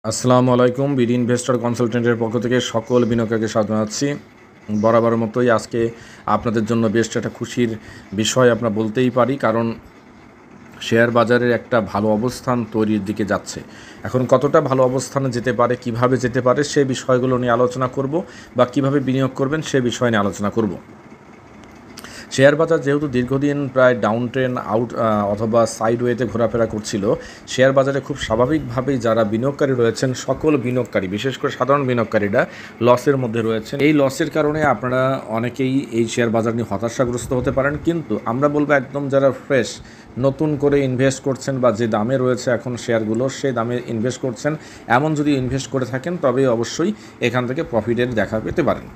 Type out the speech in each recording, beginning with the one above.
আসসালামু আলাইকুম। BD investor কনসালটেন্টের পক্ষ থেকে সকল বিনিয়োগকারীকে স্বাগত জানাচ্ছি। বরাবরের মতোই আজকে আপনাদের জন্য বেশ একটা খুশির বিষয় আমরা বলতেই পারি, কারণ শেয়ার বাজারের একটা ভালো অবস্থান তৈরির দিকে যাচ্ছে। এখন কতটা ভালো অবস্থানে যেতে পারে, কিভাবে যেতে পারে, সে বিষয়গুলো নিয়ে আলোচনা করব, বা কিভাবে বিনিয়োগ করবেন সে বিষয় নিয়ে আলোচনা করব। শেয়ার বাজার যেহেতু দীর্ঘদিন প্রায় ডাউন ট্রেন অথবা সাইডওয়েতে ঘোরাফেরা করছিল, শেয়ার বাজারে খুব স্বাভাবিকভাবেই যারা বিনিয়োগকারী রয়েছেন, সকল বিনিয়োগকারী বিশেষ করে সাধারণ বিনিয়োগকারীরা লসের মধ্যে রয়েছেন। এই লসের কারণে আপনারা অনেকেই এই শেয়ার বাজার নিয়ে হতাশাগ্রস্ত হতে পারেন, কিন্তু আমরা বলবো একদম যারা ফ্রেশ নতুন করে ইনভেস্ট করছেন বা যে দামে রয়েছে এখন শেয়ারগুলো সেই দামে ইনভেস্ট করছেন, এমন যদি ইনভেস্ট করে থাকেন তবে অবশ্যই এখান থেকে প্রফিটের দেখা পেতে পারেন।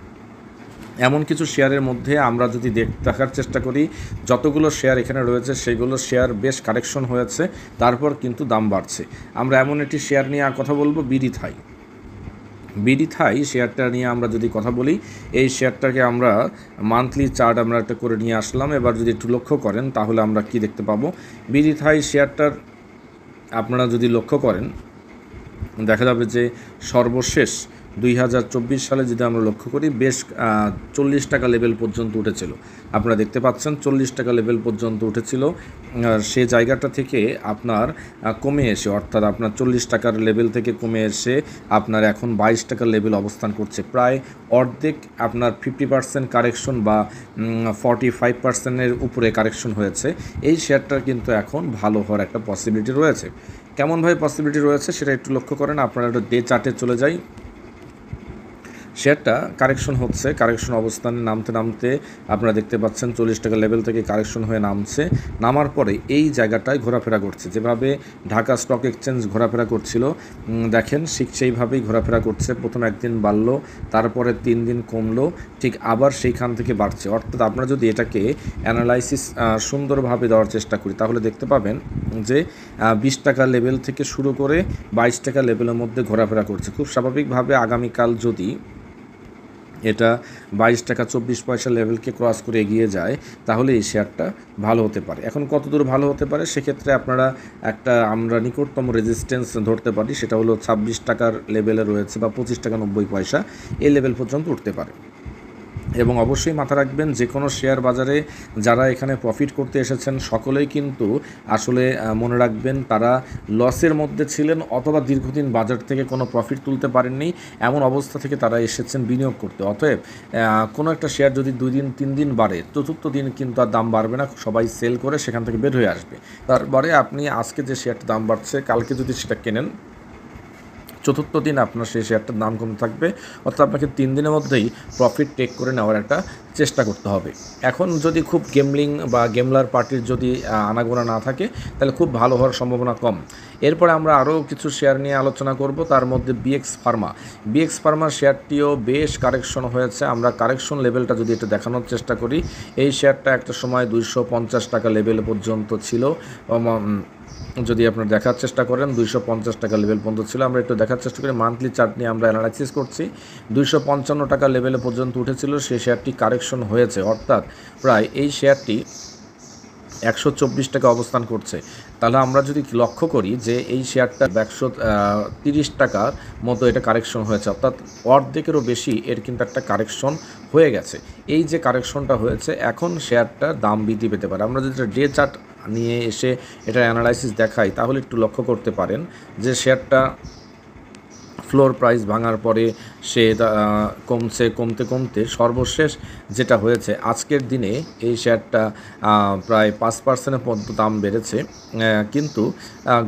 এমন কিছু শেয়ারের মধ্যে আমরা যদি দেখার চেষ্টা করি, যতগুলো শেয়ার এখানে রয়েছে সেগুলো শেয়ার বেশ কারেকশন হয়েছে, তারপর কিন্তু দাম বাড়ছে। আমরা এমন একটি শেয়ার নিয়ে কথা বলবো, বিডি থাই শেয়ারটা নিয়ে আমরা যদি কথা বলি, এই শেয়ারটাকে আমরা মান্থলি চার্ট আমরা একটা করে নিয়ে আসলাম। এবার যদি একটু লক্ষ্য করেন তাহলে আমরা কি দেখতে পাবো, বিডি থাই শেয়ারটার আপনারা যদি লক্ষ্য করেন দেখা যাবে যে সর্বশেষ 2024 সালে যদি আমরা লক্ষ্য করি বেশ 40 টাকা লেভেল পর্যন্ত উঠেছিল। আপনারা দেখতে পাচ্ছেন 40 টাকা লেভেল পর্যন্ত উঠেছিল। সে জায়গাটা থেকে আপনার কমে এসে, অর্থাৎ আপনার 40 টাকার লেভেল থেকে কমে এসে আপনার এখন 22 টাকার লেভেল অবস্থান করছে। প্রায় অর্ধেক আপনার 50% কারেকশন বা 45%-এর উপরে কারেকশন হয়েছে। এই শেয়ারটার কিন্তু এখন ভালো হওয়ার একটা পসিবিলিটি রয়েছে। কেমনভাবে পসিবিলিটি রয়েছে সেটা একটু লক্ষ্য করেন। আপনারা একটু ডে চার্টে চলে যাই। শেয়ারটা কারেকশন হচ্ছে, কারেকশন অবস্থানে নামতে নামতে আপনারা দেখতে পাচ্ছেন 40 টাকা লেভেল থেকে কারেকশন হয়ে নামছে। নামার পরে এই জায়গাটায় ঘোরাফেরা করছে, যেভাবে ঢাকা স্টক এক্সচেঞ্জ ঘোরাফেরা করছিল দেখেন ঠিক সেইভাবেই ঘোরাফেরা করছে। প্রথম একদিন বাড়লো, তারপরে 3 দিন কমলো, ঠিক আবার সেইখান থেকে বাড়ছে। অর্থাৎ আপনারা যদি এটাকে অ্যানালাইসিস সুন্দরভাবে দেওয়ার চেষ্টা করি তাহলে দেখতে পাবেন যে 20 টাকা লেভেল থেকে শুরু করে 22 টাকা লেভেলের মধ্যে ঘোরাফেরা করছে। খুব স্বাভাবিকভাবে আগামীকাল যদি এটা 22 টাকা 24 পয়সা লেভেলকে ক্রস করে এগিয়ে যায় তাহলে এই শেয়ারটা ভালো হতে পারে। এখন কতদূর ভালো হতে পারে, সেক্ষেত্রে আপনারা আমরা নিকটতম রেজিস্ট্যান্স ধরতে পারি, সেটা হলো 26 টাকার লেভেলে রয়েছে বা 25 টাকা 90 পয়সা, এই লেভেল পর্যন্ত উঠতে পারে। এবং অবশ্যই মাথা রাখবেন, যে কোনো শেয়ার বাজারে যারা এখানে প্রফিট করতে এসেছেন সকলেই কিন্তু আসলে মনে রাখবেন তারা লসের মধ্যে ছিলেন অথবা দীর্ঘদিন বাজার থেকে কোনো প্রফিট তুলতে পারেননি, এমন অবস্থা থেকে তারা এসেছেন বিনিয়োগ করতে। অতএব কোনো একটা শেয়ার যদি 2 দিন 3 দিন বাড়ে, চতুর্থ দিন কিন্তু আর দাম বাড়বে না, সবাই সেল করে সেখান থেকে বের হয়ে আসবে। তারপরে আপনি আজকে যে শেয়ারটা দাম বাড়ছে কালকে যদি সেটা কেনেন, চতুর্থ দিন আপনার সেই শেয়ারটার দাম কমে থাকবে। অর্থাৎ আপনাকে 3 দিনের মধ্যেই প্রফিট টেক করে নেওয়ার একটা চেষ্টা করতে হবে। এখন যদি খুব গেমলিং বা গেমলার পার্টির যদি আনাগোনা না থাকে তাহলে খুব ভালো হওয়ার সম্ভাবনা কম। এরপরে আমরা আরও কিছু শেয়ার নিয়ে আলোচনা করব, তার মধ্যে বিএক্স ফার্মার শেয়ারটিও বেশ কারেকশন হয়েছে। আমরা কারেকশন লেভেলটা যদি একটু দেখানোর চেষ্টা করি, এই শেয়ারটা একটা সময় 250 টাকা লেভেল পর্যন্ত ছিল। যদি আপনারা দেখার চেষ্টা করেন 250 টাকা লেভেল পর্যন্ত ছিল। আমরা একটু দেখার চেষ্টা করি, মান্থলি চার্ট নিয়ে আমরা অ্যানালাইসিস করছি। 255 টাকা লেভেলে পর্যন্ত উঠেছিল, সেই শেয়ারটি কারেকশন হয়েছে, অর্থাৎ প্রায় এই শেয়ারটি 124 টাকা অবস্থান করছে। তাহলে আমরা যদি লক্ষ্য করি যে এই শেয়ারটা 130 টাকার মতো এটা কারেকশন হয়েছে, অর্থাৎ অর্ধেকেরও বেশি এর কিন্তু একটা কারেকশন হয়ে গেছে। এই যে কারেকশনটা হয়েছে এখন শেয়ারটার দাম বৃদ্ধি পেতে পারে। আমরা যদি ডে চার্ট নিয়ে এসে এটা অ্যানালাইসিস দেখাই তাহলে একটু লক্ষ্য করতে পারেন যে শেয়ারটা ফ্লোর প্রাইস ভাঙার পরে সে কমতে কমতে সর্বশেষ যেটা হয়েছে আজকের দিনে এই শেয়ারটা প্রায় 5%-এর মতো দাম বেড়েছে, কিন্তু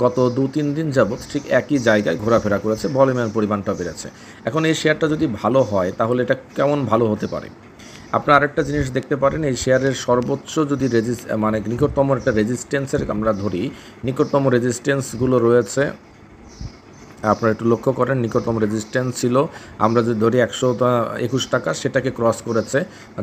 গত 2-3 দিন যাবৎ ঠিক একই জায়গায় ঘোরাফেরা করেছে, ভলিউমের পরিমাণটা বেড়েছে। এখন এই শেয়ারটা যদি ভালো হয় তাহলে এটা কেমন ভালো হতে পারে। আপনারা আরেকটা জিনিস দেখতে পারেন, এই শেয়ারের সর্বোচ্চ যদি নিকটতম একটা রেজিস্ট্যান্সের আমরা ধরি, নিকটতম রেজিস্ট্যান্সগুলো রয়েছে, আপনারা একটু লক্ষ্য করেন নিকটতম রেজিস্ট্যান্স ছিল আমরা যদি ধরি 121 টাকা, সেটাকে ক্রস করেছে।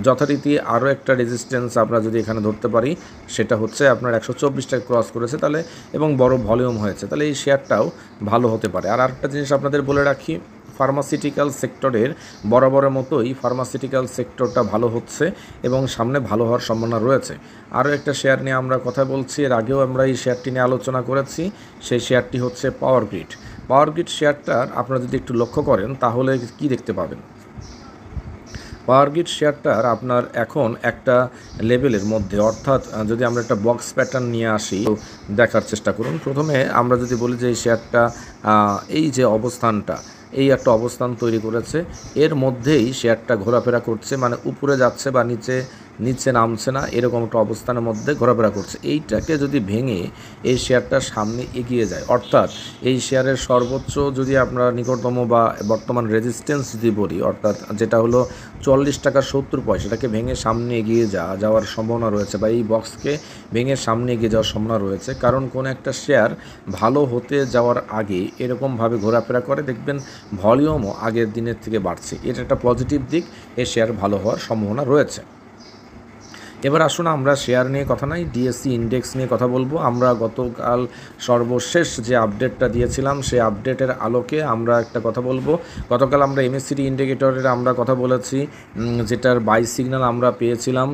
যথারীতি আরও একটা রেজিস্ট্যান্স আমরা যদি এখানে ধরতে পারি সেটা হচ্ছে আপনার 124 টাকা ক্রস করেছে, তাহলে এবং বড় ভলিউম হয়েছে, তাহলে এই শেয়ারটাও ভালো হতে পারে। আর আরেকটা জিনিস আপনাদের বলে রাখি, ফার্মাসিউটিক্যাল সেক্টরের বরাবরের মতোই ফার্মাসিউটিক্যাল সেক্টরটা ভালো হচ্ছে এবং সামনে ভালো হওয়ার সম্ভাবনা রয়েছে। আরও একটা শেয়ার নিয়ে আমরা কথা বলছি, এর আগেও আমরা এই শেয়ারটি নিয়ে আলোচনা করেছি, সেই শেয়ারটি হচ্ছে পাওয়ার গ্রিড। পাওয়ার গ্রিড শেয়ারটার আপনারা যদি একটু লক্ষ্য করেন তাহলে কি দেখতে পাবেন। পাওয়ার গ্রিড শেয়ারটার আপনার এখন একটা লেভেলের মধ্যে, অর্থাৎ যদি আমরা একটা বক্স প্যাটার্ন নিয়ে আসি দেখার চেষ্টা করুন। প্রথমে আমরা যদি বলি যে এই শেয়ারটা এই যে অবস্থানটা, এই একটা অবস্থান তৈরি করেছে, এর মধ্যেই শেয়ারটা ঘোরাফেরা করছে, মানে উপরে যাচ্ছে বা নিচে নামছে না, এরকম একটা অবস্থানের মধ্যে ঘোরাফেরা করছে। এইটাকে যদি ভেঙে এই শেয়ারটা সামনে এগিয়ে যায়, অর্থাৎ এই শেয়ারের সর্বোচ্চ যদি আমরা নিকটতম বা বর্তমান রেজিস্ট্যান্স যদি বলি, অর্থাৎ যেটা হলো 40 টাকা 70 পয়সা, এটাকে ভেঙে সামনে এগিয়ে যাওয়ার সম্ভাবনা রয়েছে, বা এই বক্সকে ভেঙে সামনে এগিয়ে যাওয়ার সম্ভাবনা রয়েছে। কারণ কোনো একটা শেয়ার ভালো হতে যাওয়ার আগে এরকমভাবে ঘোরাফেরা করে, দেখবেন ভলিউমও আগের দিনের থেকে বাড়ছে। এটা একটা পজিটিভ দিক, এই শেয়ার ভালো হওয়ার সম্ভাবনা রয়েছে। এবার আসুন আমরা শেয়ার নিয়ে কথা নাই, ডিএসসি ইন্ডেক্স নিয়ে কথা বলবো। আমরা গতকাল সর্বশেষ যে আপডেটটা দিয়েছিলাম সেই আপডেটের আলোকে আমরা একটা কথা বলবো। গতকাল আমরা এমএসসিডি ইন্ডিকেটরের আমরা কথা বলেছি, যেটার বাই সিগন্যাল আমরা পেয়েছিলাম।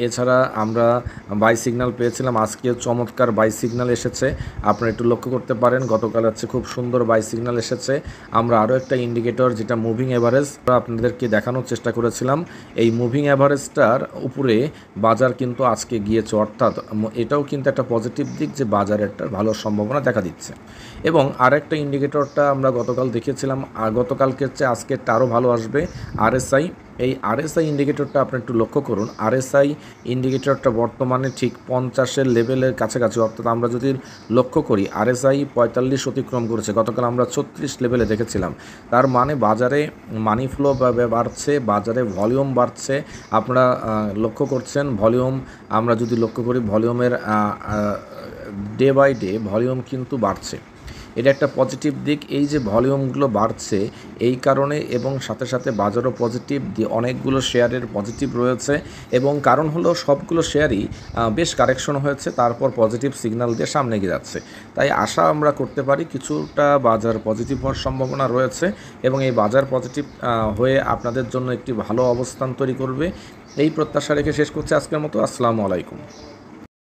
এছাড়া আমরা বাই সিগন্যাল পেয়েছিলাম, আজকে চমৎকার বাই সিগন্যাল এসেছে, আপনারা একটু লক্ষ্য করতে পারেন। গতকাল হচ্ছে খুব সুন্দর বাই সিগন্যাল এসেছে। আমরা আরও একটা ইন্ডিকেটর যেটা মুভিং অ্যাভারেজ আপনাদেরকে দেখানোর চেষ্টা করেছিলাম, এই মুভিং অ্যাভারেজটার উপরে বাজার কিন্তু আজকে গিয়েছে, অর্থাৎ এটাও কিন্তু একটা পজিটিভ দিক যে বাজারের একটা ভালো সম্ভাবনা দেখা দিচ্ছে। এবং আরেকটা ইন্ডিকেটরটা আমরা গতকাল দেখেছিলাম, গতকালকে চেয়ে আজকেরটা আরও ভালো আসবে, আরএসআই। এই আরএসআই ইন্ডিকেটরটা আপনি একটু লক্ষ্য করুন। আরএসআই ইন্ডিকেটরটা বর্তমানে ঠিক 50-এর লেভেলের কাছাকাছি, অর্থাৎ আমরা যদি লক্ষ্য করি আরএসআই 45 অতিক্রম করেছে, গতকাল আমরা 36 লেভেলে দেখেছিলাম। তার মানে বাজারে মানি ফ্লো বাড়ছে, বাজারে ভলিউম বাড়ছে। আপনারা লক্ষ্য করছেন ভলিউম, আমরা যদি লক্ষ্য করি ভলিউমের ডে বাই ডে ভলিউম কিন্তু বাড়ছে, এটা একটা পজিটিভ দিক। এই যে ভলিউমগুলো বাড়ছে এই কারণে, এবং সাথে সাথে বাজারও পজিটিভ, অনেকগুলো শেয়ারের পজিটিভ রয়েছে, এবং কারণ হলো সবগুলো শেয়ারই বেশ কারেকশন হয়েছে, তারপর পজিটিভ সিগন্যাল দিয়ে সামনে এগিয়ে যাচ্ছে। তাই আশা আমরা করতে পারি কিছুটা বাজার পজিটিভ হওয়ার সম্ভাবনা রয়েছে, এবং এই বাজার পজিটিভ হয়ে আপনাদের জন্য একটি ভালো অবস্থান তৈরি করবে, এই প্রত্যাশা রেখে শেষ করছে আজকের মতো। আসসালামু আলাইকুম।